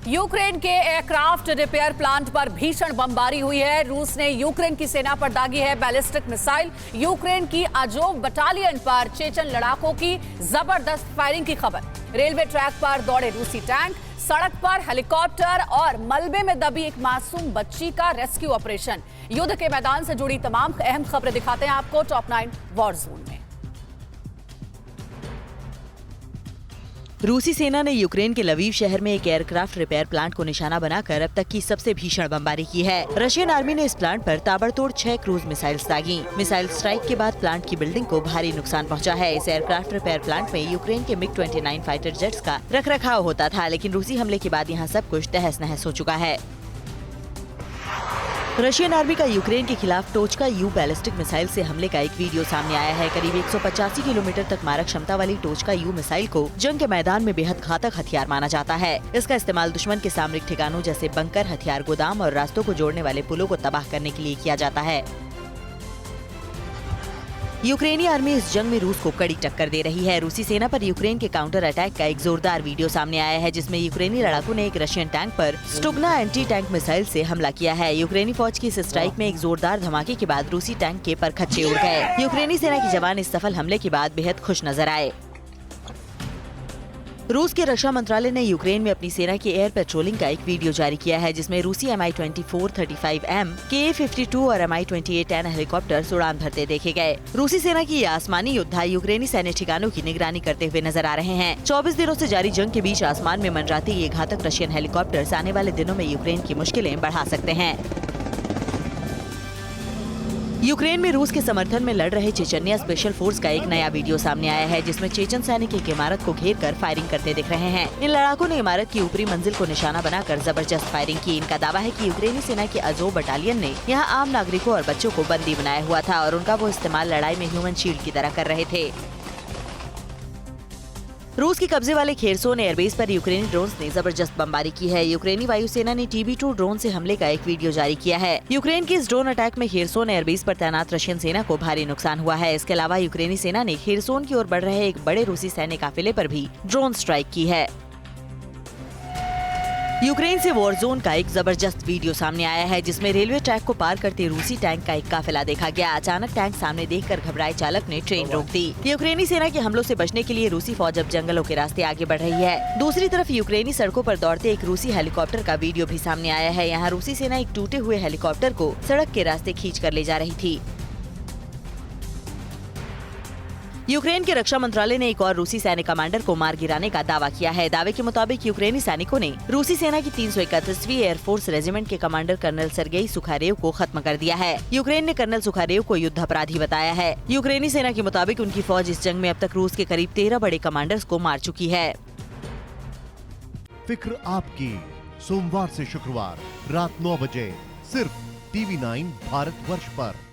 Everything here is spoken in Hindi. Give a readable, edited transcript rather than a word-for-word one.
यूक्रेन के एयरक्राफ्ट रिपेयर प्लांट पर भीषण बमबारी हुई है। रूस ने यूक्रेन की सेना पर दागी है बैलिस्टिक मिसाइल। यूक्रेन की अजोव बटालियन पर चेचन लड़ाकों की जबरदस्त फायरिंग की खबर। रेलवे ट्रैक पर दौड़े रूसी टैंक, सड़क पर हेलीकॉप्टर और मलबे में दबी एक मासूम बच्ची का रेस्क्यू ऑपरेशन। युद्ध के मैदान से जुड़ी तमाम अहम खबरें दिखाते हैं आपको टॉप 9 वॉर जोन में। रूसी सेना ने यूक्रेन के लवीव शहर में एक एयरक्राफ्ट रिपेयर प्लांट को निशाना बनाकर अब तक की सबसे भीषण बमबारी की है। रशियन आर्मी ने इस प्लांट पर ताबड़तोड़ 6 क्रूज मिसाइल्स दागी। मिसाइल स्ट्राइक के बाद प्लांट की बिल्डिंग को भारी नुकसान पहुंचा है। इस एयरक्राफ्ट रिपेयर प्लांट में यूक्रेन के MiG-29 फाइटर जेट्स का रखरखाव होता था, लेकिन रूसी हमले के बाद यहाँ सब कुछ तहस नहस हो चुका है। रशियन आर्मी का यूक्रेन के खिलाफ टोचका यू बैलिस्टिक मिसाइल से हमले का एक वीडियो सामने आया है। करीब 185 किलोमीटर तक मारक क्षमता वाली टोचका यू मिसाइल को जंग के मैदान में बेहद घातक हथियार माना जाता है। इसका इस्तेमाल दुश्मन के सामरिक ठिकानों जैसे बंकर, हथियार गोदाम और रास्तों को जोड़ने वाले पुलों को तबाह करने के लिए किया जाता है। यूक्रेनी आर्मी इस जंग में रूस को कड़ी टक्कर दे रही है। रूसी सेना पर यूक्रेन के काउंटर अटैक का एक जोरदार वीडियो सामने आया है, जिसमें यूक्रेनी लड़ाकों ने एक रशियन टैंक पर स्टुगना एंटी टैंक मिसाइल से हमला किया है। यूक्रेनी फौज की इस स्ट्राइक में एक जोरदार धमाके के बाद रूसी टैंक के परखच्चे उड़ गए। यूक्रेनी सेना के जवान इस सफल हमले के बाद बेहद खुश नजर आए। रूस के रक्षा मंत्रालय ने यूक्रेन में अपनी सेना की एयर पेट्रोलिंग का एक वीडियो जारी किया है, जिसमें रूसी Mi-24 35M, Ka-52 और Mi-28N हेलीकॉप्टर उड़ान भरते देखे गए। रूसी सेना की ये आसमानी योद्धा यूक्रेनी सैन्य ठिकानों की निगरानी करते हुए नजर आ रहे हैं। 24 दिनों से जारी जंग के बीच आसमान में मंडराते ये घातक रशियन हेलीकॉप्टर्स आने वाले दिनों में यूक्रेन की मुश्किलें बढ़ा सकते हैं। यूक्रेन में रूस के समर्थन में लड़ रहे चेचन्या स्पेशल फोर्स का एक नया वीडियो सामने आया है, जिसमें चेचन सैनिक एक इमारत को घेर कर फायरिंग करते दिख रहे हैं। इन लड़ाकों ने इमारत की ऊपरी मंजिल को निशाना बनाकर जबरदस्त फायरिंग की। इनका दावा है कि यूक्रेनी सेना की अजोव बटालियन ने यहाँ आम नागरिकों और बच्चों को बंदी बनाया हुआ था और उनका वो इस्तेमाल लड़ाई में ह्यूमन शील्ड की तरह कर रहे थे। रूस के कब्जे वाले खेरसोन एयरबेस पर यूक्रेनी ड्रोन्स ने जबरदस्त बमबारी की है। यूक्रेनी वायुसेना ने TB2 ड्रोन से हमले का एक वीडियो जारी किया है। यूक्रेन के इस ड्रोन अटैक में खेरसोन एयरबेस पर तैनात रशियन सेना को भारी नुकसान हुआ है। इसके अलावा यूक्रेनी सेना ने खेरसोन की ओर बढ़ रहे एक बड़े रूसी सैन्य काफिले पर भी ड्रोन स्ट्राइक की है। यूक्रेन से वॉर जोन का एक जबरदस्त वीडियो सामने आया है, जिसमें रेलवे ट्रैक को पार करते रूसी टैंक का एक काफिला देखा गया। अचानक टैंक सामने देखकर घबराए चालक ने ट्रेन रोक दी। यूक्रेनी सेना के हमलों से बचने के लिए रूसी फौज अब जंगलों के रास्ते आगे बढ़ रही है। दूसरी तरफ यूक्रेनी सड़कों पर दौड़ते एक रूसी हेलीकॉप्टर का वीडियो भी सामने आया है। यहाँ रूसी सेना एक टूटे हुए हेलीकॉप्टर को सड़क के रास्ते खींच कर ले जा रही थी। यूक्रेन के रक्षा मंत्रालय ने एक और रूसी सैन्य कमांडर को मार गिराने का दावा किया है। दावे के मुताबिक यूक्रेनी सैनिकों ने रूसी सेना की 331वीं एयरफोर्स रेजिमेंट के कमांडर कर्नल सर्गेई सुखारेव को खत्म कर दिया है। यूक्रेन ने कर्नल सुखारेव को युद्ध अपराधी बताया है। यूक्रेनी सेना के मुताबिक उनकी फौज इस जंग में अब तक रूस के करीब 13 बड़े कमांडर्स को मार चुकी है। फिक्र आपकी, सोमवार से शुक्रवार रात 9 बजे सिर्फ TV9 भारतवर्ष पर।